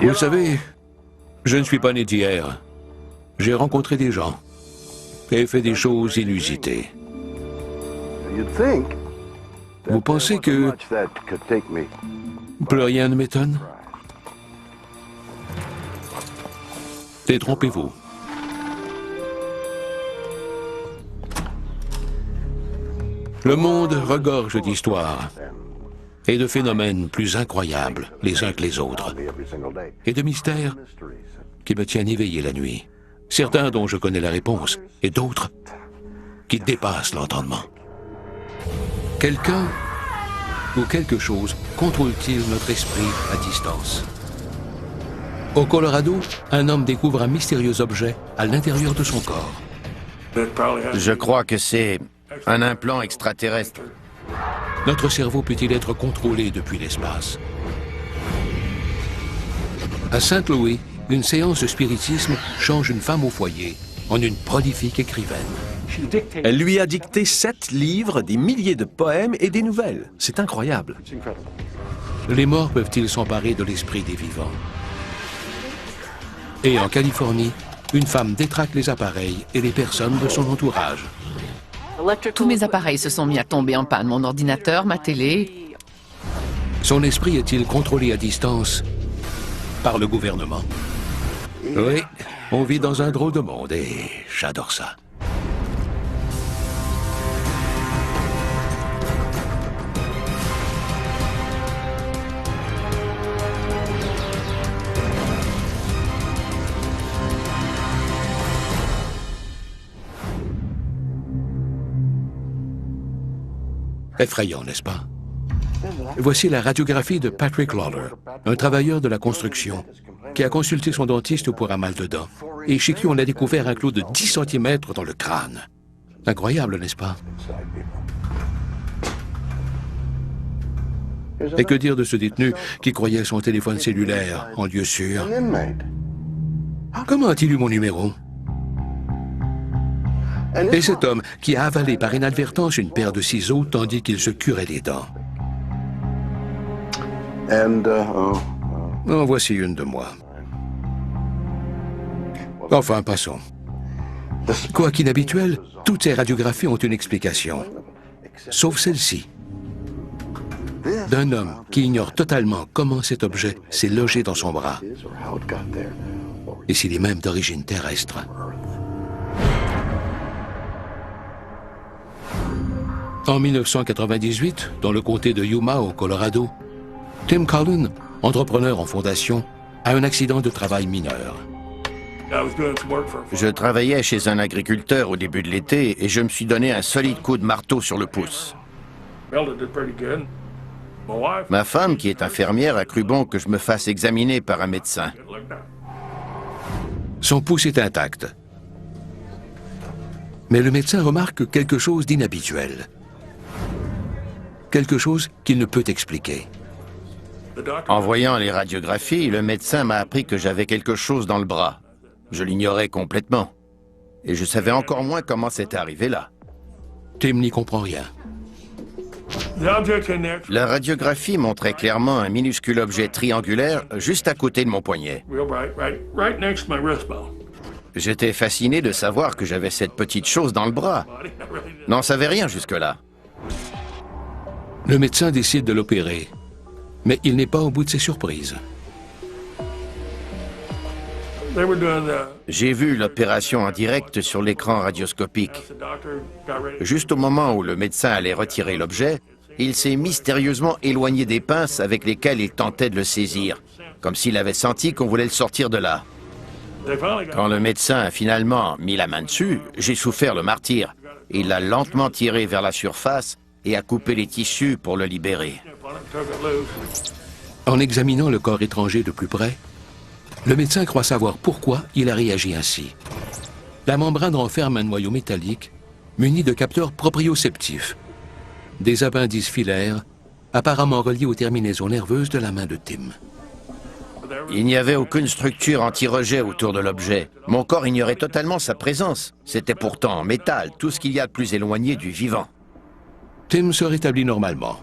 Vous savez, je ne suis pas né d'hier. J'ai rencontré des gens et fait des choses inusitées. Vous pensez que plus rien ne m'étonne? Détrompez-vous. Le monde regorge d'histoires et de phénomènes plus incroyables les uns que les autres, et de mystères qui me tiennent éveillé la nuit. Certains dont je connais la réponse, et d'autres qui dépassent l'entendement. Quelqu'un ou quelque chose contrôle-t-il notre esprit à distance? Au Colorado, un homme découvre un mystérieux objet à l'intérieur de son corps. Je crois que c'est un implant extraterrestre. Notre cerveau peut-il être contrôlé depuis l'espace? À Saint-Louis, une séance de spiritisme change une femme au foyer en une prolifique écrivaine. Elle lui a dicté 7 livres, des milliers de poèmes et des nouvelles. C'est incroyable. Les morts peuvent-ils s'emparer de l'esprit des vivants? Et en Californie, une femme détraque les appareils et les personnes de son entourage. Tous mes appareils se sont mis à tomber en panne. Mon ordinateur, ma télé. Son esprit est-il contrôlé à distance par le gouvernement? Oui, on vit dans un drôle de monde et j'adore ça. Effrayant, n'est-ce pas? Voici la radiographie de Patrick Lawler, un travailleur de la construction, qui a consulté son dentiste pour un mal de dents, et chez qui on a découvert un clou de 10 cm dans le crâne. Incroyable, n'est-ce pas? Et que dire de ce détenu qui croyait son téléphone cellulaire en lieu sûr? Comment a-t-il eu mon numéro? Et cet homme qui a avalé par inadvertance une paire de ciseaux tandis qu'il se curait les dents. En voici une de moi. Enfin, passons. Quoi qu'inhabituel, toutes ces radiographies ont une explication. Sauf celle-ci. D'un homme qui ignore totalement comment cet objet s'est logé dans son bras. Et s'il est même d'origine terrestre. En 1998, dans le comté de Yuma, au Colorado, Tim Cullen, entrepreneur en fondation, a un accident de travail mineur. Je travaillais chez un agriculteur au début de l'été et je me suis donné un solide coup de marteau sur le pouce. Ma femme, qui est infirmière, a cru bon que je me fasse examiner par un médecin. Son pouce est intact. Mais le médecin remarque quelque chose d'inhabituel. Quelque chose qu'il ne peut expliquer. En voyant les radiographies, le médecin m'a appris que j'avais quelque chose dans le bras. Je l'ignorais complètement. Et je savais encore moins comment c'était arrivé là. Tim n'y comprend rien. La radiographie montrait clairement un minuscule objet triangulaire juste à côté de mon poignet. J'étais fasciné de savoir que j'avais cette petite chose dans le bras. N'en savais rien jusque-là. Le médecin décide de l'opérer, mais il n'est pas au bout de ses surprises. J'ai vu l'opération en direct sur l'écran radioscopique. Juste au moment où le médecin allait retirer l'objet, il s'est mystérieusement éloigné des pinces avec lesquelles il tentait de le saisir, comme s'il avait senti qu'on voulait le sortir de là. Quand le médecin a finalement mis la main dessus, j'ai souffert le martyre. Il l'a lentement tiré vers la surface et a coupé les tissus pour le libérer. En examinant le corps étranger de plus près, le médecin croit savoir pourquoi il a réagi ainsi. La membrane renferme un noyau métallique muni de capteurs proprioceptifs, des appendices filaires apparemment reliés aux terminaisons nerveuses de la main de Tim. Il n'y avait aucune structure anti-rejet autour de l'objet. Mon corps ignorait totalement sa présence. C'était pourtant en métal, tout ce qu'il y a de plus éloigné du vivant. Tim se rétablit normalement.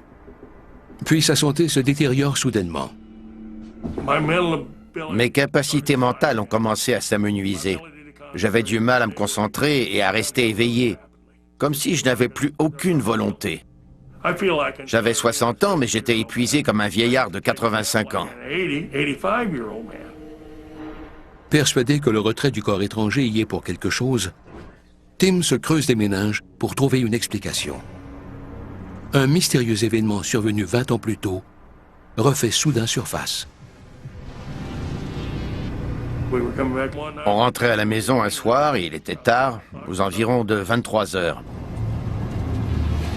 Puis sa santé se détériore soudainement. Mes capacités mentales ont commencé à s'amenuiser. J'avais du mal à me concentrer et à rester éveillé, comme si je n'avais plus aucune volonté. J'avais 60 ans, mais j'étais épuisé comme un vieillard de 85 ans. Persuadé que le retrait du corps étranger y est pour quelque chose, Tim se creuse les méninges pour trouver une explication. Un mystérieux événement survenu 20 ans plus tôt refait soudain surface. On rentrait à la maison un soir, et il était tard, aux environs de 23 heures.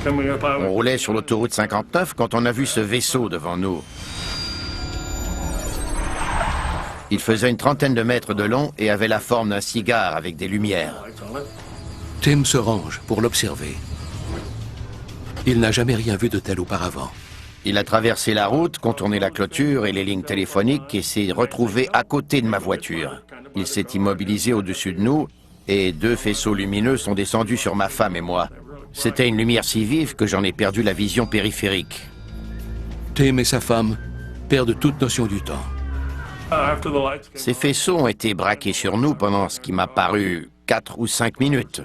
On roulait sur l'autoroute 59 quand on a vu ce vaisseau devant nous. Il faisait une trentaine de mètres de long et avait la forme d'un cigare avec des lumières. Tim se range pour l'observer. Il n'a jamais rien vu de tel auparavant. Il a traversé la route, contourné la clôture et les lignes téléphoniques et s'est retrouvé à côté de ma voiture. Il s'est immobilisé au-dessus de nous et 2 faisceaux lumineux sont descendus sur ma femme et moi. C'était une lumière si vive que j'en ai perdu la vision périphérique. Tim et sa femme perdent toute notion du temps. Ces faisceaux ont été braqués sur nous pendant ce qui m'a paru 4 ou 5 minutes.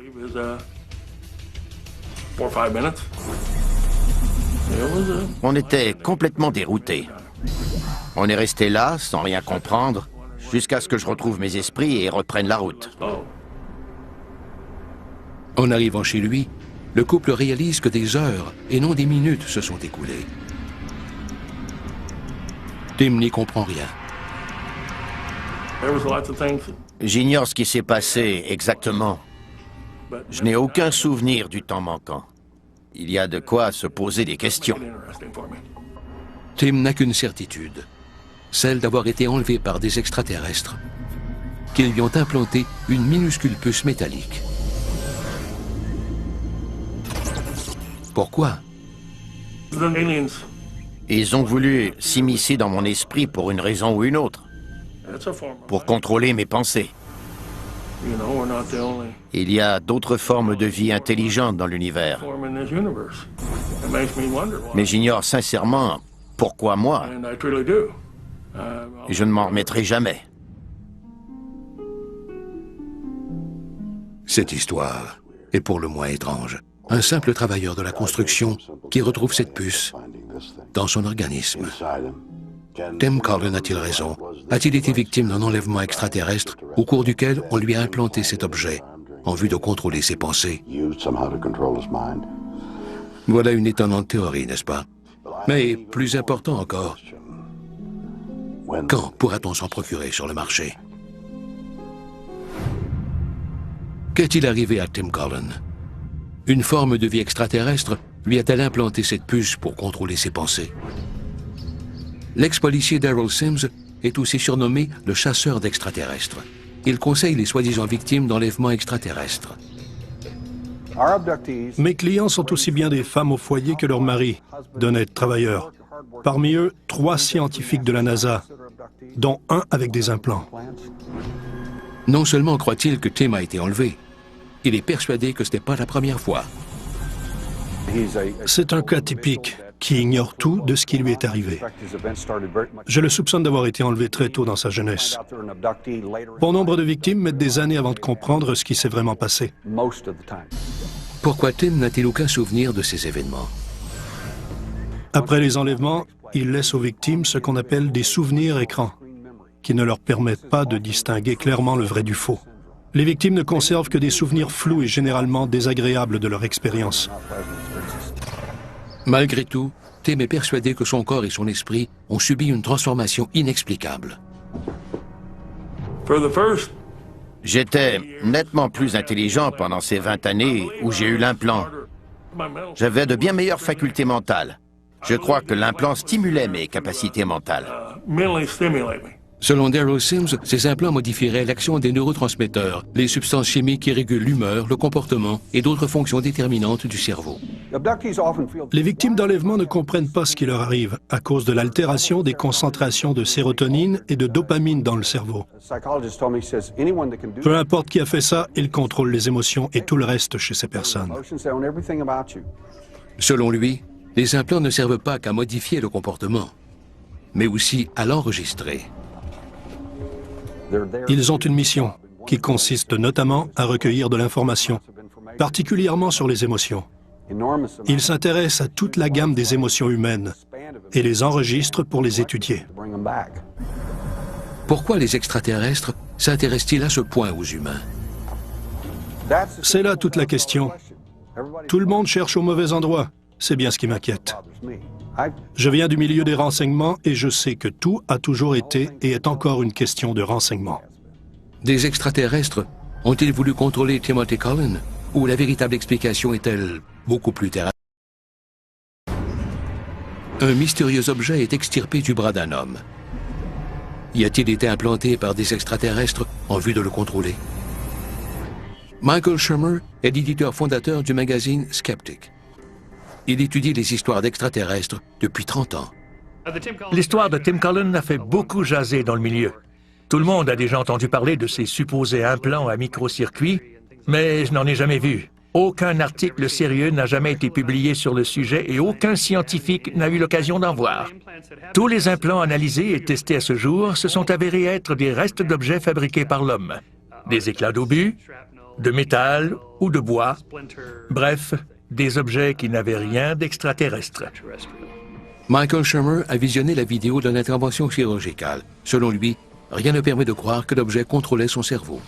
On était complètement déroutés. On est resté là, sans rien comprendre, jusqu'à ce que je retrouve mes esprits et reprenne la route. En arrivant chez lui, le couple réalise que des heures et non des minutes se sont écoulées. Tim n'y comprend rien. J'ignore ce qui s'est passé exactement. Je n'ai aucun souvenir du temps manquant. Il y a de quoi se poser des questions. Tim n'a qu'une certitude, celle d'avoir été enlevé par des extraterrestres qui lui ont implanté une minuscule puce métallique. Pourquoi? Ils ont voulu s'immiscer dans mon esprit pour une raison ou une autre, pour contrôler mes pensées. Il y a d'autres formes de vie intelligentes dans l'univers. Mais j'ignore sincèrement pourquoi moi. Et je ne m'en remettrai jamais. Cette histoire est pour le moins étrange. Un simple travailleur de la construction qui retrouve cette puce dans son organisme. Tim Cullen a-t-il raison? A-t-il été victime d'un enlèvement extraterrestre au cours duquel on lui a implanté cet objet en vue de contrôler ses pensées? Voilà une étonnante théorie, n'est-ce pas? Mais plus important encore, quand pourra-t-on s'en procurer sur le marché? Qu'est-il arrivé à Tim Cullen? Une forme de vie extraterrestre lui a-t-elle implanté cette puce pour contrôler ses pensées? L'ex-policier Daryl Sims est aussi surnommé le chasseur d'extraterrestres. Il conseille les soi-disant victimes d'enlèvements extraterrestres. Mes clients sont aussi bien des femmes au foyer que leurs maris, d'honnêtes travailleurs. Parmi eux, 3 scientifiques de la NASA, dont un avec des implants. Non seulement croit-il que Tim a été enlevé, il est persuadé que ce n'est pas la première fois. C'est un cas typique qui ignore tout de ce qui lui est arrivé. Je le soupçonne d'avoir été enlevé très tôt dans sa jeunesse. Bon nombre de victimes mettent des années avant de comprendre ce qui s'est vraiment passé. Pourquoi Tim n'a-t-il aucun souvenir de ces événements? Après les enlèvements, il laisse aux victimes ce qu'on appelle des souvenirs écrans, qui ne leur permettent pas de distinguer clairement le vrai du faux. Les victimes ne conservent que des souvenirs flous et généralement désagréables de leur expérience. Malgré tout, Tim est persuadé que son corps et son esprit ont subi une transformation inexplicable. J'étais nettement plus intelligent pendant ces 20 années où j'ai eu l'implant. J'avais de bien meilleures facultés mentales. Je crois que l'implant stimulait mes capacités mentales. Selon Daryl Sims, ces implants modifieraient l'action des neurotransmetteurs, les substances chimiques qui régulent l'humeur, le comportement et d'autres fonctions déterminantes du cerveau. Les victimes d'enlèvement ne comprennent pas ce qui leur arrive à cause de l'altération des concentrations de sérotonine et de dopamine dans le cerveau. Peu importe qui a fait ça, il contrôle les émotions et tout le reste chez ces personnes. Selon lui, les implants ne servent pas qu'à modifier le comportement, mais aussi à l'enregistrer. Ils ont une mission qui consiste notamment à recueillir de l'information, particulièrement sur les émotions. Ils s'intéressent à toute la gamme des émotions humaines et les enregistrent pour les étudier. Pourquoi les extraterrestres s'intéressent-ils à ce point aux humains? C'est là toute la question. Tout le monde cherche au mauvais endroit. C'est bien ce qui m'inquiète. Je viens du milieu des renseignements et je sais que tout a toujours été et est encore une question de renseignement. Des extraterrestres ont-ils voulu contrôler Timothy Cullen? Ou la véritable explication est-elle beaucoup plus terrestre? Un mystérieux objet est extirpé du bras d'un homme. Y a-t-il été implanté par des extraterrestres en vue de le contrôler? Michael Shermer est l'éditeur fondateur du magazine Skeptic. Il étudie les histoires d'extraterrestres depuis 30 ans. L'histoire de Tim Cullen a fait beaucoup jaser dans le milieu. Tout le monde a déjà entendu parler de ces supposés implants à microcircuits, mais je n'en ai jamais vu. Aucun article sérieux n'a jamais été publié sur le sujet et aucun scientifique n'a eu l'occasion d'en voir. Tous les implants analysés et testés à ce jour se sont avérés être des restes d'objets fabriqués par l'homme. Des éclats d'obus, de métal ou de bois. Bref, des objets qui n'avaient rien d'extraterrestre. Michael Shermer a visionné la vidéo d'une intervention chirurgicale. Selon lui, rien ne permet de croire que l'objet contrôlait son cerveau.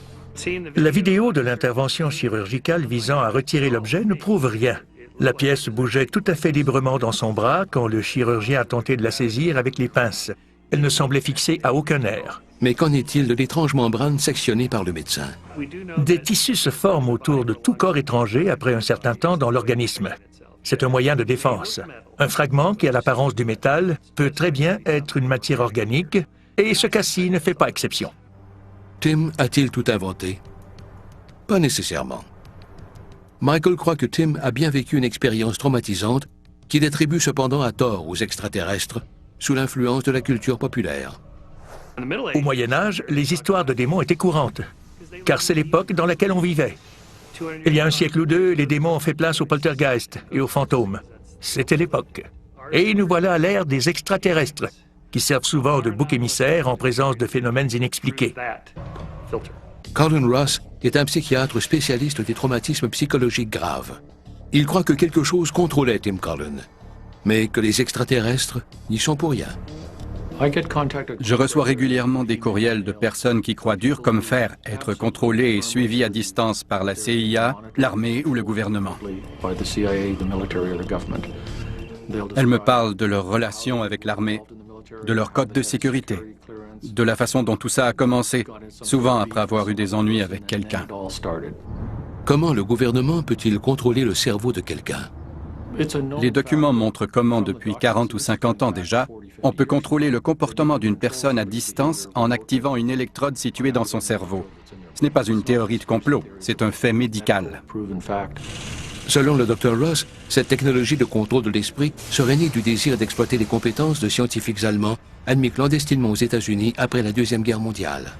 La vidéo de l'intervention chirurgicale visant à retirer l'objet ne prouve rien. La pièce bougeait tout à fait librement dans son bras quand le chirurgien a tenté de la saisir avec les pinces. Elle ne semblait fixée à aucun nerf. Mais qu'en est-il de l'étrange membrane sectionnée par le médecin? Des tissus se forment autour de tout corps étranger après un certain temps dans l'organisme. C'est un moyen de défense. Un fragment qui a l'apparence du métal peut très bien être une matière organique, et ce cas-ci ne fait pas exception. Tim a-t-il tout inventé? Pas nécessairement. Michael croit que Tim a bien vécu une expérience traumatisante qu'il attribue cependant à tort aux extraterrestres, sous l'influence de la culture populaire. Au Moyen Âge, les histoires de démons étaient courantes, car c'est l'époque dans laquelle on vivait. Il y a un siècle ou deux, les démons ont fait place aux poltergeists et aux fantômes. C'était l'époque. Et nous voilà à l'ère des extraterrestres, qui servent souvent de bouc émissaire en présence de phénomènes inexpliqués. Colin Ross est un psychiatre spécialiste des traumatismes psychologiques graves. Il croit que quelque chose contrôlait Tim Cullen, mais que les extraterrestres n'y sont pour rien. Je reçois régulièrement des courriels de personnes qui croient dur comme fer être contrôlées et suivies à distance par la CIA, l'armée ou le gouvernement. Elles me parlent de leurs relations avec l'armée, de leur code de sécurité, de la façon dont tout ça a commencé, souvent après avoir eu des ennuis avec quelqu'un. Comment le gouvernement peut-il contrôler le cerveau de quelqu'un? Les documents montrent comment, depuis 40 ou 50 ans déjà, on peut contrôler le comportement d'une personne à distance en activant une électrode située dans son cerveau. Ce n'est pas une théorie de complot, c'est un fait médical. Selon le Dr Ross, cette technologie de contrôle de l'esprit serait née du désir d'exploiter les compétences de scientifiques allemands admis clandestinement aux États-Unis après la Deuxième Guerre mondiale.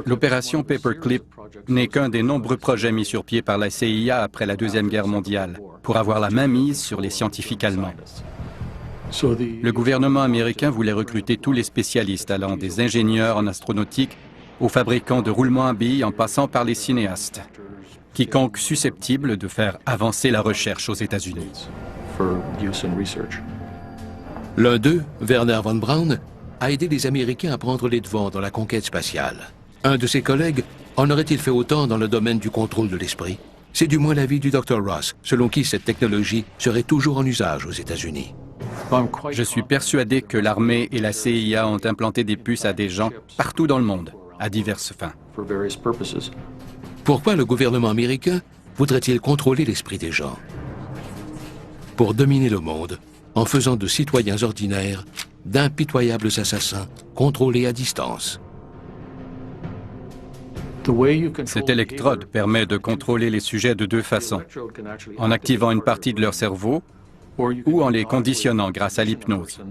L'opération Paperclip n'est qu'un des nombreux projets mis sur pied par la CIA après la Deuxième Guerre mondiale pour avoir la mainmise sur les scientifiques allemands. Le gouvernement américain voulait recruter tous les spécialistes allant des ingénieurs en astronautique aux fabricants de roulements à billes en passant par les cinéastes. Quiconque susceptible de faire avancer la recherche aux États-Unis. L'un d'eux, Werner von Braun, a aidé les Américains à prendre les devants dans la conquête spatiale. Un de ses collègues en aurait-il fait autant dans le domaine du contrôle de l'esprit? C'est du moins l'avis du Dr Ross, selon qui cette technologie serait toujours en usage aux États-Unis. Je suis persuadé que l'armée et la CIA ont implanté des puces à des gens partout dans le monde, à diverses fins. Pourquoi le gouvernement américain voudrait-il contrôler l'esprit des gens? Pour dominer le monde, en faisant de citoyens ordinaires d'impitoyables assassins contrôlés à distance. Cette électrode permet de contrôler les sujets de deux façons, en activant une partie de leur cerveau ou en les conditionnant grâce à l'hypnose.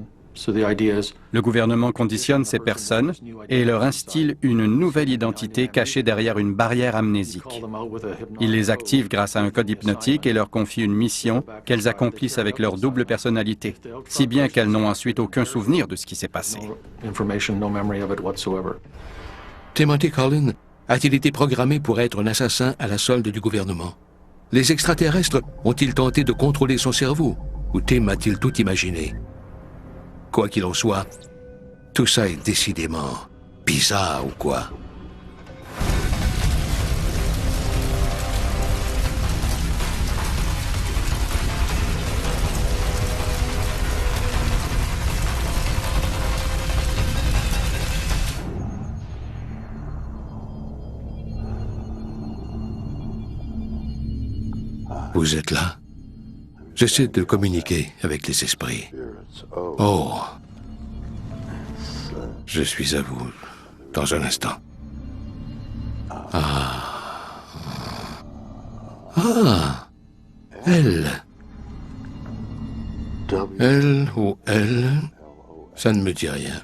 Le gouvernement conditionne ces personnes et leur instille une nouvelle identité cachée derrière une barrière amnésique. Il les active grâce à un code hypnotique et leur confie une mission qu'elles accomplissent avec leur double personnalité, si bien qu'elles n'ont ensuite aucun souvenir de ce qui s'est passé. Timothy Cullen a-t-il été programmé pour être un assassin à la solde du gouvernement? Les extraterrestres ont-ils tenté de contrôler son cerveau? Ou Tim a-t-il tout imaginé? Quoi qu'il en soit, tout ça est décidément bizarre ou quoi? Vous êtes là? J'essaie de communiquer avec les esprits. Oh. Je suis à vous dans un instant. Ah. Ah. Elle. Elle ou elle, ça ne me dit rien.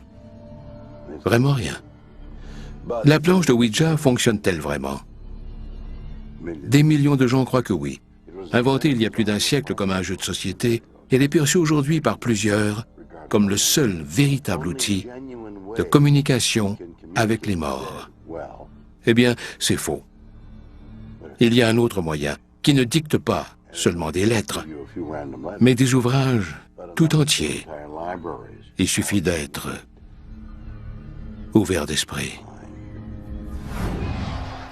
Vraiment rien. La planche de Ouija fonctionne-t-elle vraiment? Des millions de gens croient que oui. Inventée il y a plus d'un siècle comme un jeu de société, elle est perçue aujourd'hui par plusieurs comme le seul véritable outil de communication avec les morts. Eh bien, c'est faux. Il y a un autre moyen qui ne dicte pas seulement des lettres, mais des ouvrages tout entiers. Il suffit d'être ouvert d'esprit.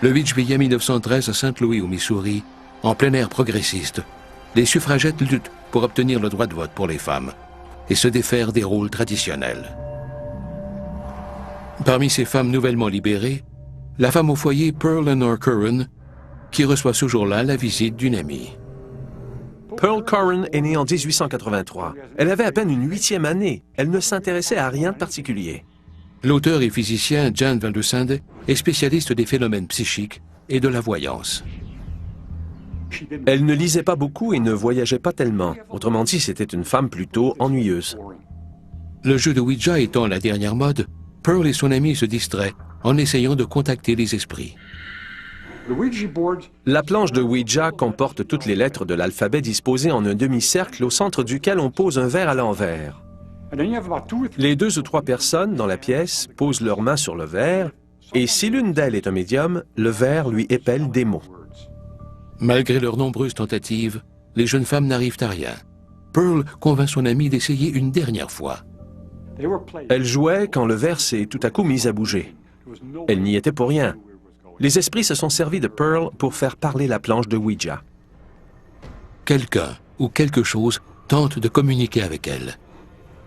Le 8 juillet 1913 à Saint-Louis, au Missouri, en plein air progressiste, les suffragettes luttent pour obtenir le droit de vote pour les femmes et se défaire des rôles traditionnels. Parmi ces femmes nouvellement libérées, la femme au foyer Pearl Lenore Curran, qui reçoit ce jour-là la visite d'une amie. Pearl Curran est née en 1883. Elle avait à peine une 8e année. Elle ne s'intéressait à rien de particulier. L'auteur et physicien Jan Van de Sande est spécialiste des phénomènes psychiques et de la voyance. Elle ne lisait pas beaucoup et ne voyageait pas tellement. Autrement dit, c'était une femme plutôt ennuyeuse. Le jeu de Ouija étant la dernière mode, Pearl et son ami se distraient en essayant de contacter les esprits. La planche de Ouija comporte toutes les lettres de l'alphabet disposées en un demi-cercle au centre duquel on pose un verre à l'envers. Les 2 ou 3 personnes dans la pièce posent leurs mains sur le verre et si l'une d'elles est un médium, le verre lui épelle des mots. Malgré leurs nombreuses tentatives, les jeunes femmes n'arrivent à rien. Pearl convainc son ami d'essayer une dernière fois. Elle jouait quand le verre s'est tout à coup mis à bouger. Elle n'y était pour rien. Les esprits se sont servis de Pearl pour faire parler la planche de Ouija. Quelqu'un ou quelque chose tente de communiquer avec elle.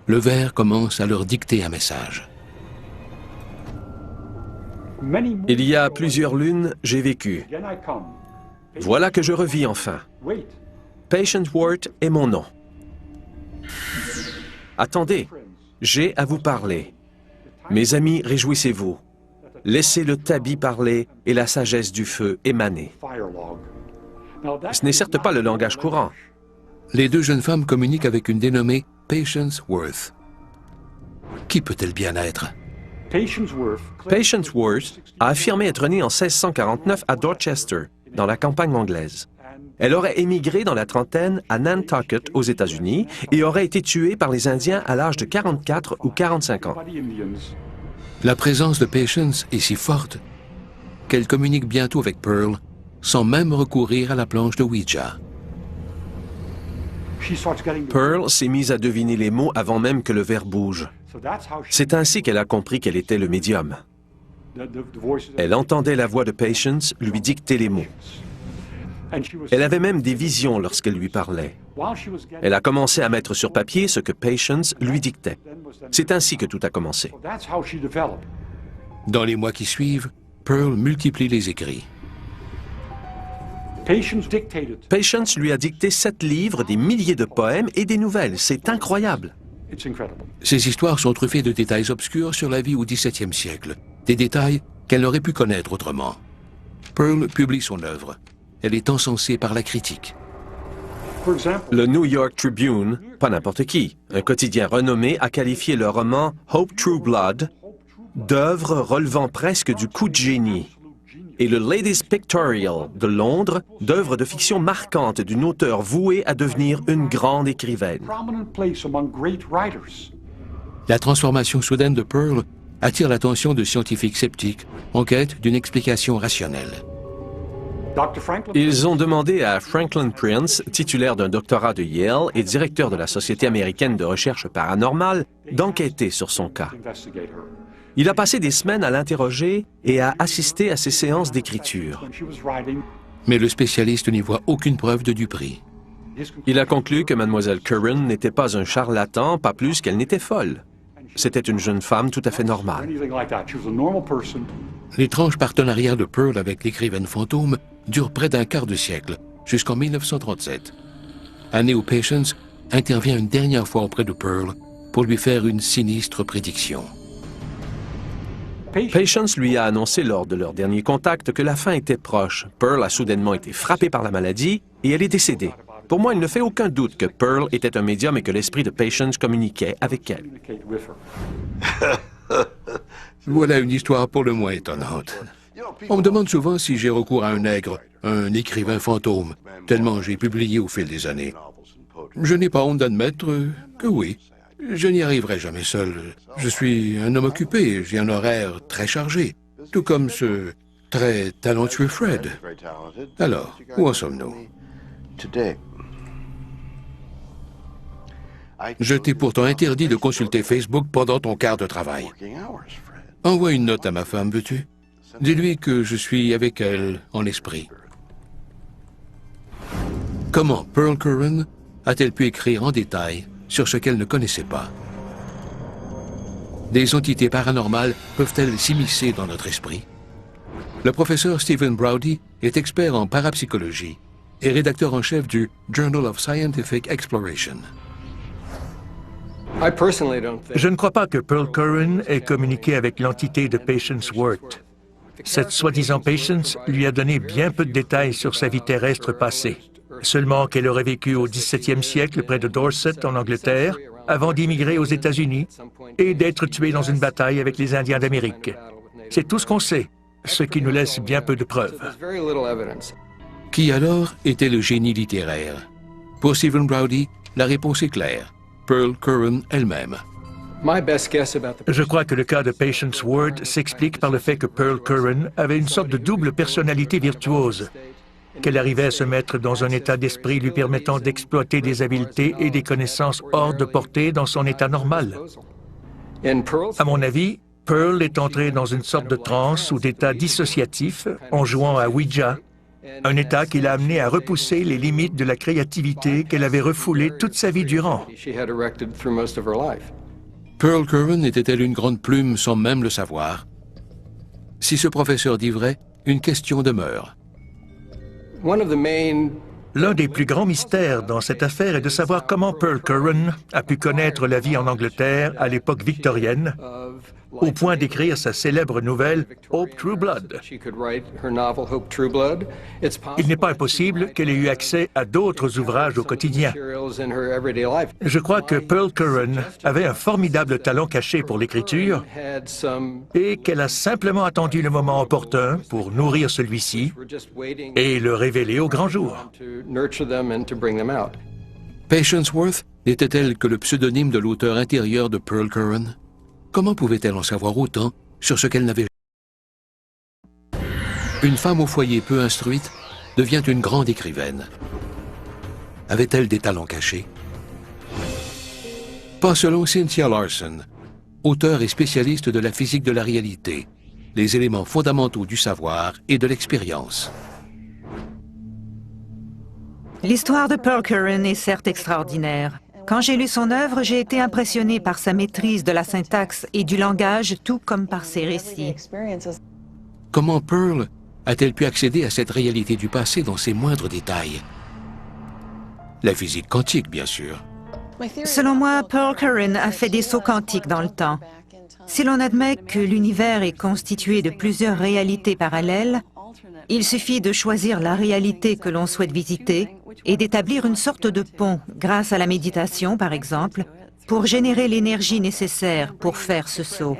Le verre commence à leur dicter un message. Il y a plusieurs lunes, j'ai vécu. Voilà que je revis enfin. Patience Worth est mon nom. Attendez, j'ai à vous parler. Mes amis, réjouissez-vous. Laissez le tabi parler et la sagesse du feu émaner. Ce n'est certes pas le langage courant. Les 2 jeunes femmes communiquent avec une dénommée Patience Worth. Qui peut-elle bien être? Patience Worth a affirmé être née en 1649 à Dorchester, dans la campagne anglaise. Elle aurait émigré dans la trentaine à Nantucket, aux États-Unis, et aurait été tuée par les Indiens à l'âge de 44 ou 45 ans. La présence de Patience est si forte qu'elle communique bientôt avec Pearl sans même recourir à la planche de Ouija. Pearl s'est mise à deviner les mots avant même que le verre bouge. C'est ainsi qu'elle a compris qu'elle était le médium. Elle entendait la voix de Patience lui dicter les mots. Elle avait même des visions lorsqu'elle lui parlait. Elle a commencé à mettre sur papier ce que Patience lui dictait. C'est ainsi que tout a commencé. Dans les mois qui suivent, Pearl multiplie les écrits. Patience lui a dicté 7 livres, des milliers de poèmes et des nouvelles. C'est incroyable. Ces histoires sont truffées de détails obscurs sur la vie au XVIIe siècle, des détails qu'elle n'aurait pu connaître autrement. Pearl publie son œuvre. Elle est encensée par la critique. Le New York Tribune, pas n'importe qui, un quotidien renommé, a qualifié le roman Hope True Blood d'œuvre relevant presque du coup de génie. Et le Ladies Pictorial de Londres d'œuvre de fiction marquante d'une auteure vouée à devenir une grande écrivaine. La transformation soudaine de Pearl attire l'attention de scientifiques sceptiques en quête d'une explication rationnelle. Ils ont demandé à Franklin Prince, titulaire d'un doctorat de Yale et directeur de la Société américaine de recherche paranormale, d'enquêter sur son cas. Il a passé des semaines à l'interroger et à assister à ses séances d'écriture. Mais le spécialiste n'y voit aucune preuve de duperie. Il a conclu que Mlle Curran n'était pas un charlatan, pas plus qu'elle n'était folle. C'était une jeune femme tout à fait normale. L'étrange partenariat de Pearl avec l'écrivaine fantôme dure près d'un quart de siècle, jusqu'en 1937. Année où Patience intervient une dernière fois auprès de Pearl pour lui faire une sinistre prédiction. Patience lui a annoncé lors de leur dernier contact que la fin était proche. Pearl a soudainement été frappée par la maladie et elle est décédée. Pour moi, il ne fait aucun doute que Pearl était un médium et que l'esprit de Patience communiquait avec elle. Voilà une histoire pour le moins étonnante. On me demande souvent si j'ai recours à un nègre, un écrivain fantôme, tellement j'ai publié au fil des années. Je n'ai pas honte d'admettre que oui. Je n'y arriverai jamais seul. Je suis un homme occupé, j'ai un horaire très chargé, tout comme ce très talentueux Fred. Alors, où en sommes-nous? Je t'ai pourtant interdit de consulter Facebook pendant ton quart de travail. Envoie une note à ma femme, veux-tu? Dis-lui que je suis avec elle en esprit. Comment Pearl Curran a-t-elle pu écrire en détail sur ce qu'elle ne connaissait pas? Des entités paranormales peuvent-elles s'immiscer dans notre esprit? Le professeur Stephen Browdy est expert en parapsychologie et rédacteur en chef du Journal of Scientific Exploration. Je ne crois pas que Pearl Curran ait communiqué avec l'entité de Patience Worth. Cette soi-disant Patience lui a donné bien peu de détails sur sa vie terrestre passée. Seulement qu'elle aurait vécu au XVIIe siècle près de Dorset, en Angleterre, avant d'immigrer aux États-Unis et d'être tuée dans une bataille avec les Indiens d'Amérique. C'est tout ce qu'on sait, ce qui nous laisse bien peu de preuves. Qui alors était le génie littéraire? Pour Stephen Browdy, la réponse est claire. Pearl Curran elle-même. Je crois que le cas de Patience Worth s'explique par le fait que Pearl Curran avait une sorte de double personnalité virtuose, qu'elle arrivait à se mettre dans un état d'esprit lui permettant d'exploiter des habiletés et des connaissances hors de portée dans son état normal. À mon avis, Pearl est entrée dans une sorte de transe ou d'état dissociatif en jouant à Ouija, un état qui l'a amené à repousser les limites de la créativité qu'elle avait refoulée toute sa vie durant. Pearl Curran était-elle une grande plume sans même le savoir? Si ce professeur dit vrai, une question demeure. L'un des plus grands mystères dans cette affaire est de savoir comment Pearl Curran a pu connaître la vie en Angleterre à l'époque victorienne, au point d'écrire sa célèbre nouvelle « Hope True Blood ». Il n'est pas impossible qu'elle ait eu accès à d'autres ouvrages au quotidien. Je crois que Pearl Curran avait un formidable talent caché pour l'écriture et qu'elle a simplement attendu le moment opportun pour nourrir celui-ci et le révéler au grand jour. Patience Worth n'était-elle que le pseudonyme de l'auteur intérieur de Pearl Curran? Comment pouvait-elle en savoir autant sur ce qu'elle n'avait jamais? Une femme au foyer peu instruite devient une grande écrivaine. Avait-elle des talents cachés? Pas selon Cynthia Larson, auteure et spécialiste de la physique de la réalité, les éléments fondamentaux du savoir et de l'expérience. L'histoire de Pearl Curran est certes extraordinaire. Quand j'ai lu son œuvre, j'ai été impressionné par sa maîtrise de la syntaxe et du langage, tout comme par ses récits. Comment Pearl a-t-elle pu accéder à cette réalité du passé dans ses moindres détails? La physique quantique, bien sûr. Selon moi, Pearl Curran a fait des sauts quantiques dans le temps. Si l'on admet que l'univers est constitué de plusieurs réalités parallèles, il suffit de choisir la réalité que l'on souhaite visiter et d'établir une sorte de pont, grâce à la méditation par exemple, pour générer l'énergie nécessaire pour faire ce saut.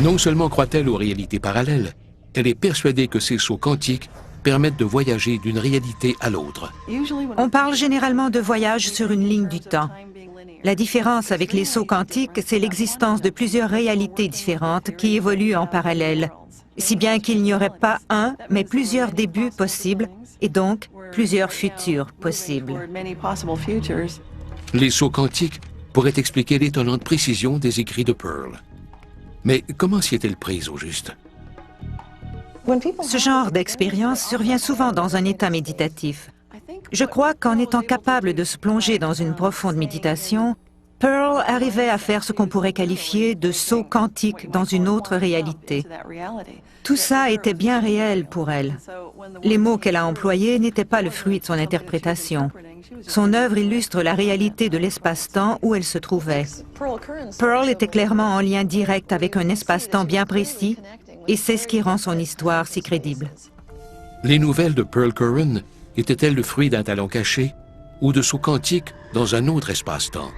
Non seulement croit-elle aux réalités parallèles, elle est persuadée que ces sauts quantiques permettent de voyager d'une réalité à l'autre. On parle généralement de voyage sur une ligne du temps. La différence avec les sauts quantiques, c'est l'existence de plusieurs réalités différentes qui évoluent en parallèle, si bien qu'il n'y aurait pas un, mais plusieurs débuts possibles, et donc plusieurs futurs possibles. Les sauts quantiques pourraient expliquer l'étonnante précision des écrits de Pearl. Mais comment s'y est-elle prise au juste? Ce genre d'expérience survient souvent dans un état méditatif. Je crois qu'en étant capable de se plonger dans une profonde méditation, Pearl arrivait à faire ce qu'on pourrait qualifier de saut quantique dans une autre réalité. Tout ça était bien réel pour elle. Les mots qu'elle a employés n'étaient pas le fruit de son interprétation. Son œuvre illustre la réalité de l'espace-temps où elle se trouvait. Pearl était clairement en lien direct avec un espace-temps bien précis, et c'est ce qui rend son histoire si crédible. Les nouvelles de Pearl Curran étaient-elles le fruit d'un talent caché ou de sauts quantiques dans un autre espace-temps?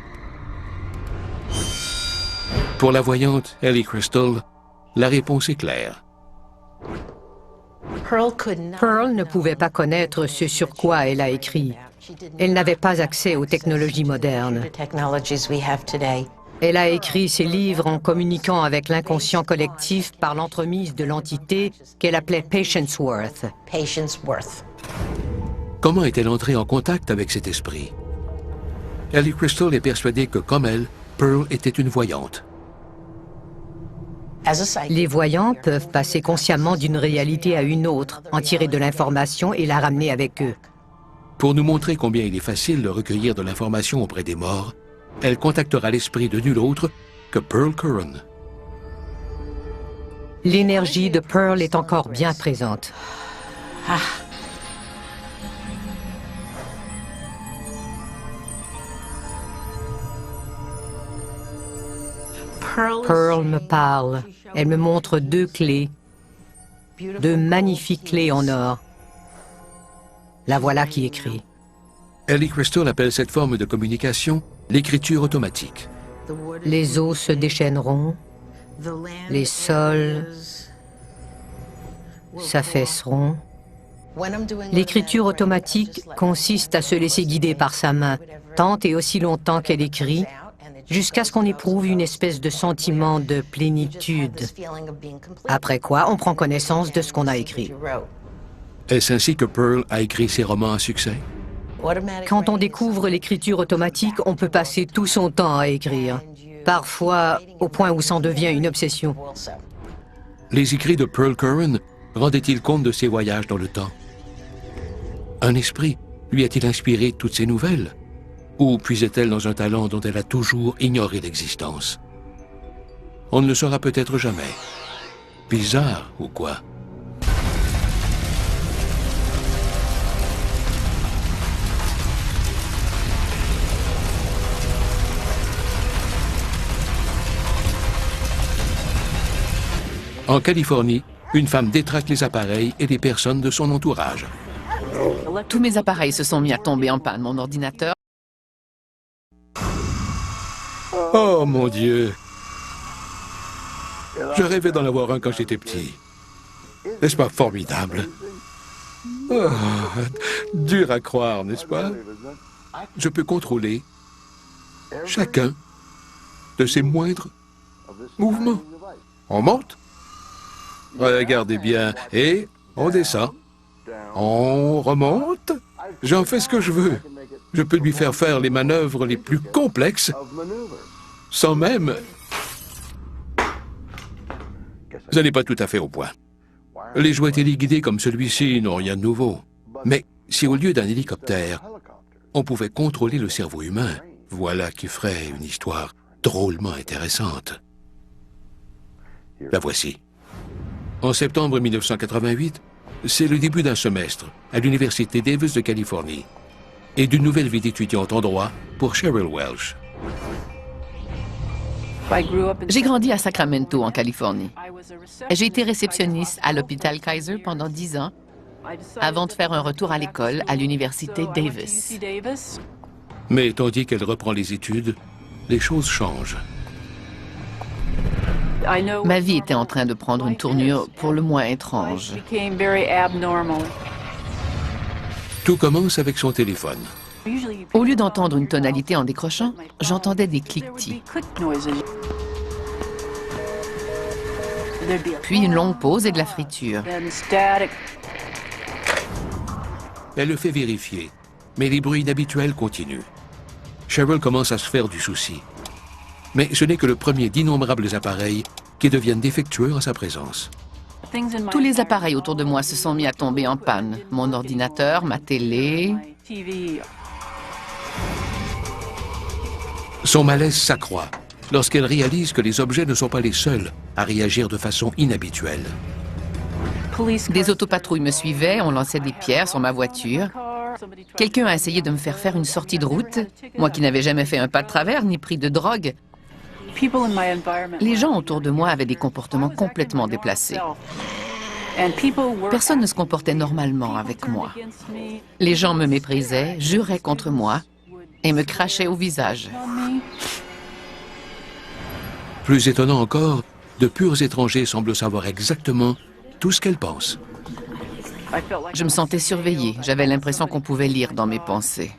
Pour la voyante Ellie Crystal, la réponse est claire. Pearl ne pouvait pas connaître ce sur quoi elle a écrit. Elle n'avait pas accès aux technologies modernes. Elle a écrit ses livres en communiquant avec l'inconscient collectif par l'entremise de l'entité qu'elle appelait Patience Worth. Comment est-elle entrée en contact avec cet esprit? Ellie Crystal est persuadée que, comme elle, Pearl était une voyante. Les voyants peuvent passer consciemment d'une réalité à une autre, en tirer de l'information et la ramener avec eux. Pour nous montrer combien il est facile de recueillir de l'information auprès des morts, elle contactera l'esprit de nul autre que Pearl Curran. L'énergie de Pearl est encore bien présente. Pearl me parle. Elle me montre 2 clés, 2 magnifiques clés en or. La voilà qui écrit. Ellie Crystal appelle cette forme de communication l'écriture automatique. Les eaux se déchaîneront, les sols s'affaisseront. L'écriture automatique consiste à se laisser guider par sa main, tant et aussi longtemps qu'elle écrit, jusqu'à ce qu'on éprouve une espèce de sentiment de plénitude. Après quoi, on prend connaissance de ce qu'on a écrit. Est-ce ainsi que Pearl a écrit ses romans à succès? Quand on découvre l'écriture automatique, on peut passer tout son temps à écrire. Parfois, au point où c'en devient une obsession. Les écrits de Pearl Curran rendaient-ils compte de ses voyages dans le temps? Un esprit lui a-t-il inspiré toutes ces nouvelles? Ou puisait-elle dans un talent dont elle a toujours ignoré l'existence? On ne le saura peut-être jamais. Bizarre ou quoi? En Californie, une femme détraque les appareils et les personnes de son entourage. Tous mes appareils se sont mis à tomber en panne. Mon ordinateur... Oh mon Dieu! Je rêvais d'en avoir un quand j'étais petit. N'est-ce pas formidable? Oh, dur à croire, n'est-ce pas? Je peux contrôler chacun de ses moindres mouvements. On monte, regardez bien, et on descend. On remonte, j'en fais ce que je veux. Je peux lui faire faire les manœuvres les plus complexes, sans même... Ce n'est pas tout à fait au point. Les jouets téléguidés comme celui-ci n'ont rien de nouveau. Mais si au lieu d'un hélicoptère, on pouvait contrôler le cerveau humain, voilà qui ferait une histoire drôlement intéressante. La voici. En septembre 1988, c'est le début d'un semestre à l'Université Davis de Californie et d'une nouvelle vie d'étudiante en droit pour Cheryl Welch. J'ai grandi à Sacramento, en Californie. J'ai été réceptionniste à l'hôpital Kaiser pendant 10 ans, avant de faire un retour à l'école à l'Université Davis. Mais tandis qu'elle reprend les études, les choses changent. Ma vie était en train de prendre une tournure pour le moins étrange. Tout commence avec son téléphone. Au lieu d'entendre une tonalité en décrochant, j'entendais des cliquetis. Puis une longue pause et de la friture. Elle le fait vérifier, mais les bruits inhabituels continuent. Cheryl commence à se faire du souci. Mais ce n'est que le premier d'innombrables appareils qui deviennent défectueux en sa présence. Tous les appareils autour de moi se sont mis à tomber en panne. Mon ordinateur, ma télé. Son malaise s'accroît lorsqu'elle réalise que les objets ne sont pas les seuls à réagir de façon inhabituelle. Des autopatrouilles me suivaient, on lançait des pierres sur ma voiture. Quelqu'un a essayé de me faire faire une sortie de route, moi qui n'avais jamais fait un pas de travers ni pris de drogue. Les gens autour de moi avaient des comportements complètement déplacés. Personne ne se comportait normalement avec moi. Les gens me méprisaient, juraient contre moi et me crachaient au visage. Plus étonnant encore, de purs étrangers semblent savoir exactement tout ce qu'elle pense. Je me sentais surveillée. J'avais l'impression qu'on pouvait lire dans mes pensées.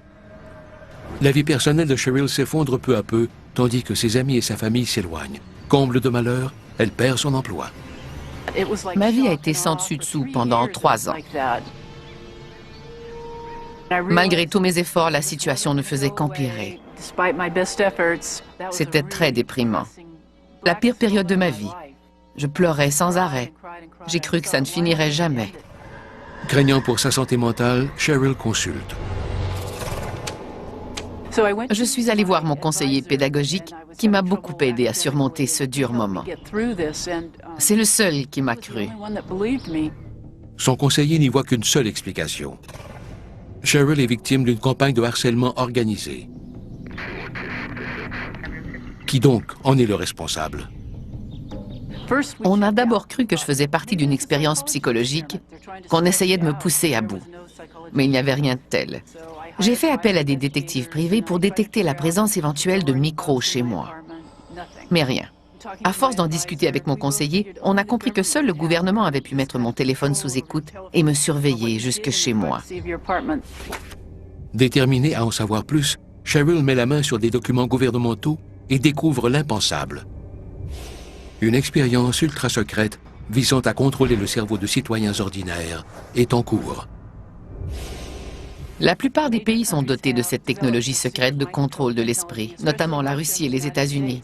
La vie personnelle de Cheryl s'effondre peu à peu, tandis que ses amis et sa famille s'éloignent. Comble de malheur, elle perd son emploi. Ma vie a été sans dessus-dessous pendant 3 ans. Malgré tous mes efforts, la situation ne faisait qu'empirer. C'était très déprimant. La pire période de ma vie. Je pleurais sans arrêt. J'ai cru que ça ne finirait jamais. Craignant pour sa santé mentale, Cheryl consulte. Je suis allée voir mon conseiller pédagogique qui m'a beaucoup aidé à surmonter ce dur moment. C'est le seul qui m'a cru. Son conseiller n'y voit qu'une seule explication. Cheryl est victime d'une campagne de harcèlement organisée. Qui donc en est le responsable? On a d'abord cru que je faisais partie d'une expérience psychologique, qu'on essayait de me pousser à bout. Mais il n'y avait rien de tel. J'ai fait appel à des détectives privés pour détecter la présence éventuelle de microbes chez moi. Mais rien. À force d'en discuter avec mon conseiller, on a compris que seul le gouvernement avait pu mettre mon téléphone sous écoute et me surveiller jusque chez moi. Déterminée à en savoir plus, Cheryl met la main sur des documents gouvernementaux et découvre l'impensable. Une expérience ultra secrète visant à contrôler le cerveau de citoyens ordinaires est en cours. La plupart des pays sont dotés de cette technologie secrète de contrôle de l'esprit, notamment la Russie et les États-Unis.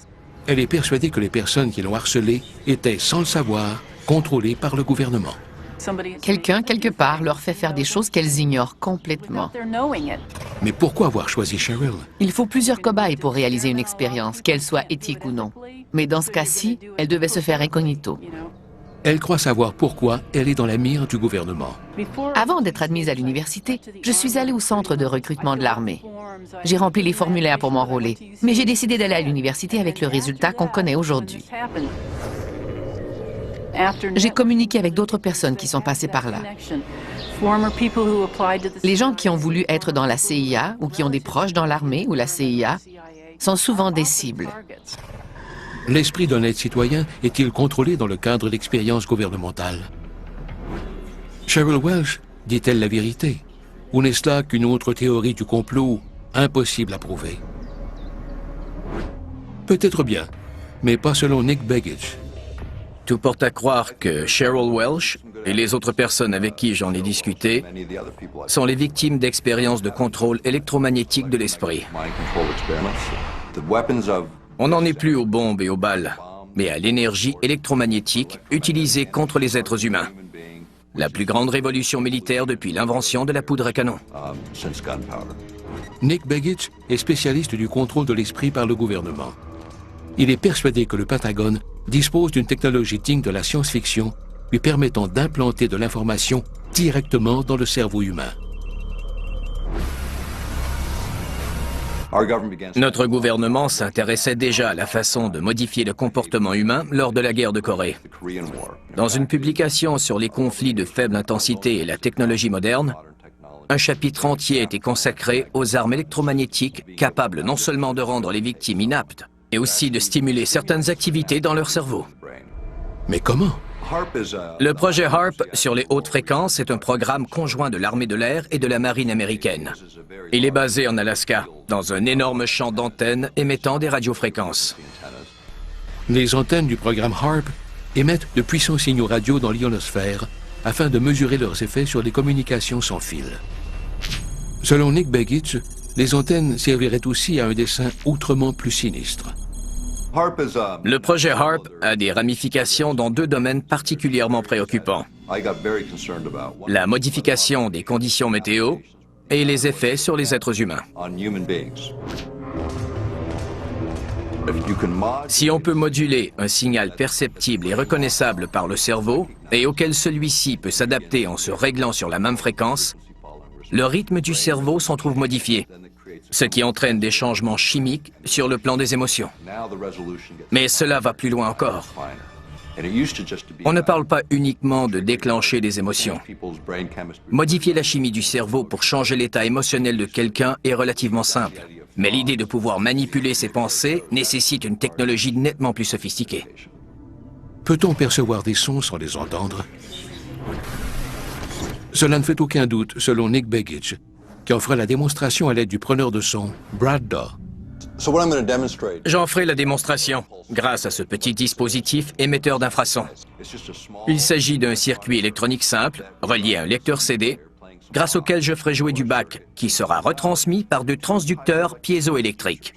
Elle est persuadée que les personnes qui l'ont harcelée étaient, sans le savoir, contrôlées par le gouvernement. Quelqu'un, quelque part, leur fait faire des choses qu'elles ignorent complètement. Mais pourquoi avoir choisi Cheryl? Il faut plusieurs cobayes pour réaliser une expérience, qu'elle soit éthique ou non. Mais dans ce cas-ci, elle devait se faire incognito. Elle croit savoir pourquoi elle est dans la mire du gouvernement. Avant d'être admise à l'université, je suis allée au centre de recrutement de l'armée. J'ai rempli les formulaires pour m'enrôler, mais j'ai décidé d'aller à l'université avec le résultat qu'on connaît aujourd'hui. J'ai communiqué avec d'autres personnes qui sont passées par là. Les gens qui ont voulu être dans la CIA ou qui ont des proches dans l'armée ou la CIA sont souvent des cibles. L'esprit d'un honnête citoyen est-il contrôlé dans le cadre d'expériences gouvernementales? Cheryl Welch dit-elle la vérité? Ou n'est-ce là qu'une autre théorie du complot impossible à prouver? Peut-être bien, mais pas selon Nick Begich. Tout porte à croire que Cheryl Welch et les autres personnes avec qui j'en ai discuté sont les victimes d'expériences de contrôle électromagnétique de l'esprit. On n'en est plus aux bombes et aux balles, mais à l'énergie électromagnétique utilisée contre les êtres humains. La plus grande révolution militaire depuis l'invention de la poudre à canon. Nick Begich est spécialiste du contrôle de l'esprit par le gouvernement. Il est persuadé que le Pentagone dispose d'une technologie digne de la science-fiction lui permettant d'implanter de l'information directement dans le cerveau humain. Notre gouvernement s'intéressait déjà à la façon de modifier le comportement humain lors de la guerre de Corée. Dans une publication sur les conflits de faible intensité et la technologie moderne, un chapitre entier a été consacré aux armes électromagnétiques capables non seulement de rendre les victimes inaptes, mais aussi de stimuler certaines activités dans leur cerveau. Mais comment? Le projet HARP sur les hautes fréquences est un programme conjoint de l'armée de l'air et de la marine américaine. Il est basé en Alaska, dans un énorme champ d'antennes émettant des radiofréquences. Les antennes du programme HARP émettent de puissants signaux radio dans l'ionosphère afin de mesurer leurs effets sur les communications sans fil. Selon Nick Begich, les antennes serviraient aussi à un dessein autrement plus sinistre. Le projet HARP a des ramifications dans deux domaines particulièrement préoccupants. La modification des conditions météo et les effets sur les êtres humains. Si on peut moduler un signal perceptible et reconnaissable par le cerveau, et auquel celui-ci peut s'adapter en se réglant sur la même fréquence, le rythme du cerveau s'en trouve modifié, ce qui entraîne des changements chimiques sur le plan des émotions. Mais cela va plus loin encore. On ne parle pas uniquement de déclencher des émotions. Modifier la chimie du cerveau pour changer l'état émotionnel de quelqu'un est relativement simple. Mais l'idée de pouvoir manipuler ses pensées nécessite une technologie nettement plus sophistiquée. Peut-on percevoir des sons sans les entendre? Cela ne fait aucun doute, selon Nick Begich, qui en fera la démonstration à l'aide du preneur de son Brad Daw. J'en ferai la démonstration grâce à ce petit dispositif émetteur d'infrasons. Il s'agit d'un circuit électronique simple, relié à un lecteur CD, grâce auquel je ferai jouer du bac, qui sera retransmis par deux transducteurs piézoélectriques.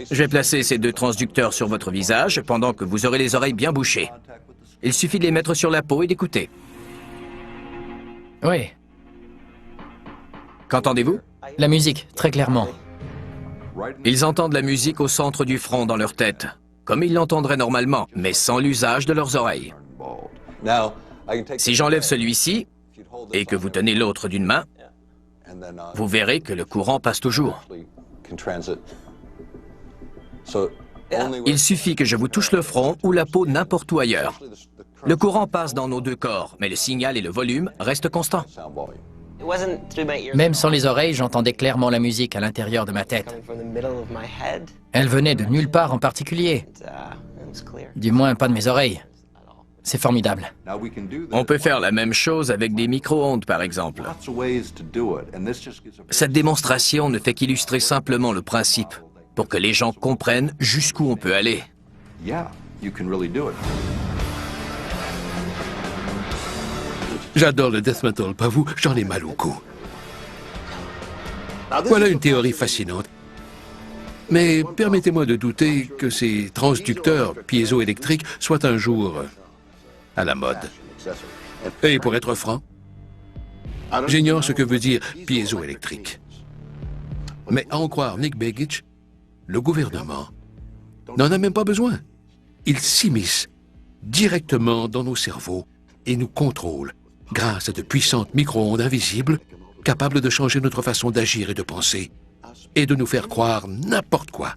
Je vais placer ces deux transducteurs sur votre visage pendant que vous aurez les oreilles bien bouchées. Il suffit de les mettre sur la peau et d'écouter. Oui. Qu'entendez-vous? La musique, très clairement. Ils entendent la musique au centre du front dans leur tête, comme ils l'entendraient normalement, mais sans l'usage de leurs oreilles. Si j'enlève celui-ci, et que vous tenez l'autre d'une main, vous verrez que le courant passe toujours. Il suffit que je vous touche le front ou la peau n'importe où ailleurs. Le courant passe dans nos deux corps, mais le signal et le volume restent constants. Même sans les oreilles, j'entendais clairement la musique à l'intérieur de ma tête. Elle venait de nulle part en particulier. Du moins, pas de mes oreilles. C'est formidable. On peut faire la même chose avec des micro-ondes, par exemple. Cette démonstration ne fait qu'illustrer simplement le principe, pour que les gens comprennent jusqu'où on peut aller. J'adore le death metal, pas vous, j'en ai mal au cou. Voilà une théorie fascinante. Mais permettez-moi de douter que ces transducteurs piézoélectriques soient un jour à la mode. Et pour être franc, j'ignore ce que veut dire piézoélectrique. Mais à en croire Nick Begich, le gouvernement n'en a même pas besoin. Il s'immisce directement dans nos cerveaux et nous contrôle grâce à de puissantes micro-ondes invisibles capables de changer notre façon d'agir et de penser et de nous faire croire n'importe quoi.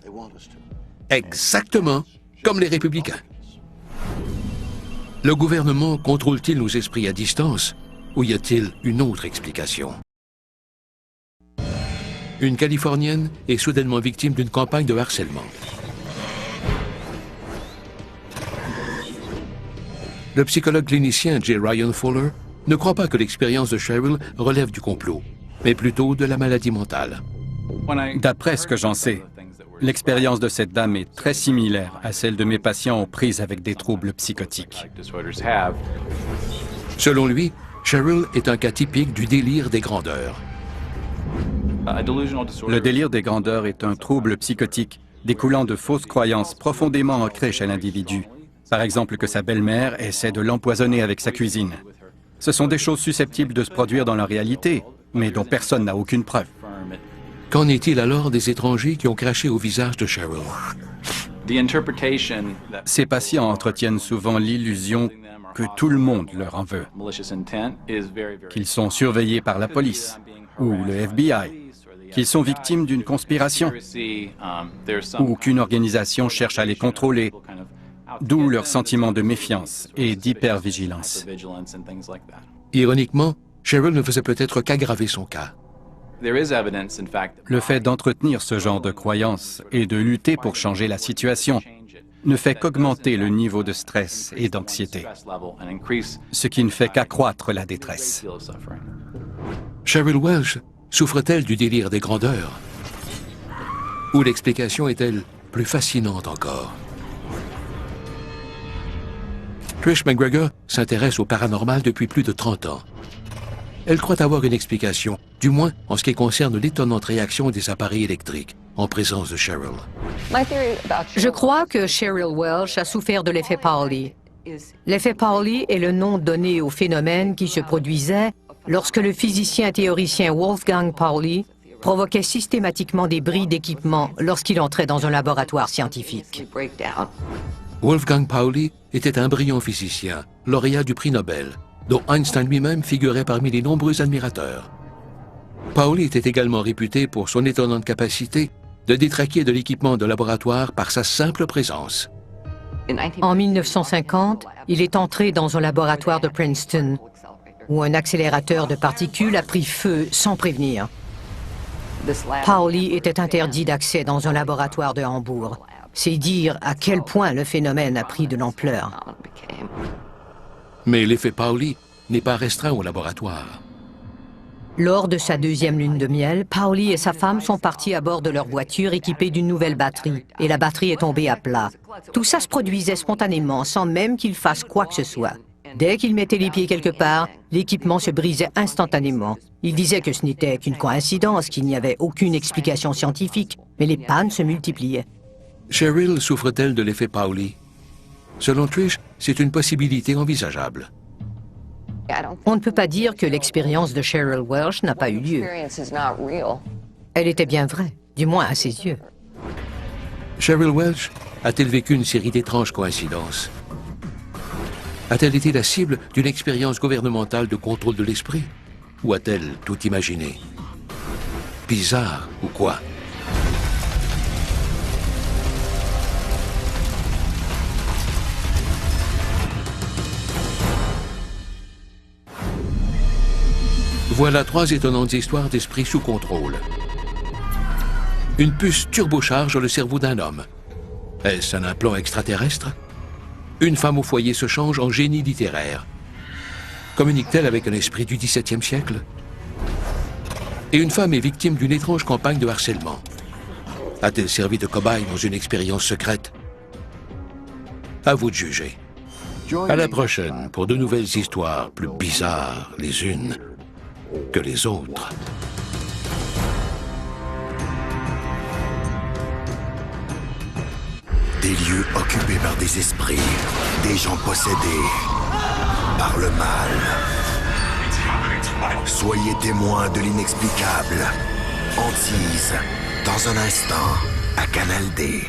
Exactement comme les républicains. Le gouvernement contrôle-t-il nos esprits à distance ou y a-t-il une autre explication? Une Californienne est soudainement victime d'une campagne de harcèlement. Le psychologue clinicien J. Ryan Fuller ne croit pas que l'expérience de Cheryl relève du complot, mais plutôt de la maladie mentale. D'après ce que j'en sais, l'expérience de cette dame est très similaire à celle de mes patients aux prises avec des troubles psychotiques. Selon lui, Cheryl est un cas typique du délire des grandeurs. Le délire des grandeurs est un trouble psychotique découlant de fausses croyances profondément ancrées chez l'individu. Par exemple que sa belle-mère essaie de l'empoisonner avec sa cuisine. Ce sont des choses susceptibles de se produire dans la réalité, mais dont personne n'a aucune preuve. Qu'en est-il alors des étrangers qui ont craché au visage de Cheryl? Ces patients entretiennent souvent l'illusion que tout le monde leur en veut, qu'ils sont surveillés par la police ou le FBI, qu'ils sont victimes d'une conspiration ou qu'une organisation cherche à les contrôler, d'où leur sentiment de méfiance et d'hypervigilance. Ironiquement, Cheryl ne faisait peut-être qu'aggraver son cas. Le fait d'entretenir ce genre de croyances et de lutter pour changer la situation ne fait qu'augmenter le niveau de stress et d'anxiété, ce qui ne fait qu'accroître la détresse. Cheryl Welch souffre-t-elle du délire des grandeurs? Ou l'explication est-elle plus fascinante encore? Trish McGregor s'intéresse au paranormal depuis plus de 30 ans. Elle croit avoir une explication, du moins en ce qui concerne l'étonnante réaction des appareils électriques en présence de Cheryl. Je crois que Cheryl Welch a souffert de l'effet Pauli. L'effet Pauli est le nom donné au phénomène qui se produisait lorsque le physicien théoricien Wolfgang Pauli provoquait systématiquement des bris d'équipement lorsqu'il entrait dans un laboratoire scientifique. Wolfgang Pauli était un brillant physicien, lauréat du prix Nobel, dont Einstein lui-même figurait parmi les nombreux admirateurs. Pauli était également réputé pour son étonnante capacité de détraquer de l'équipement de laboratoire par sa simple présence. En 1950, il est entré dans un laboratoire de Princeton, où un accélérateur de particules a pris feu sans prévenir. Pauli était interdit d'accès dans un laboratoire de Hambourg. C'est dire à quel point le phénomène a pris de l'ampleur. Mais l'effet Pauli n'est pas restreint au laboratoire. Lors de sa deuxième lune de miel, Pauli et sa femme sont partis à bord de leur voiture équipée d'une nouvelle batterie, et la batterie est tombée à plat. Tout ça se produisait spontanément, sans même qu'ils fassent quoi que ce soit. Dès qu'ils mettaient les pieds quelque part, l'équipement se brisait instantanément. Ils disaient que ce n'était qu'une coïncidence, qu'il n'y avait aucune explication scientifique, mais les pannes se multipliaient. Cheryl souffre-t-elle de l'effet Pauli? Selon Trish, c'est une possibilité envisageable. On ne peut pas dire que l'expérience de Cheryl Welch n'a pas eu lieu. Elle était bien vraie, du moins à ses yeux. Cheryl Welch a-t-elle vécu une série d'étranges coïncidences? A-t-elle été la cible d'une expérience gouvernementale de contrôle de l'esprit? Ou a-t-elle tout imaginé? Bizarre ou quoi? Voilà 3 étonnantes histoires d'esprit sous contrôle. Une puce turbocharge le cerveau d'un homme. Est-ce un implant extraterrestre? Une femme au foyer se change en génie littéraire. Communique-t-elle avec un esprit du XVIIe siècle? Et une femme est victime d'une étrange campagne de harcèlement. A-t-elle servi de cobaye dans une expérience secrète? À vous de juger. À la prochaine pour de nouvelles histoires plus bizarres les unes que les autres. Des lieux occupés par des esprits, des gens possédés par le mal. Soyez témoins de l'inexplicable. Hantise, dans un instant, à Canal D.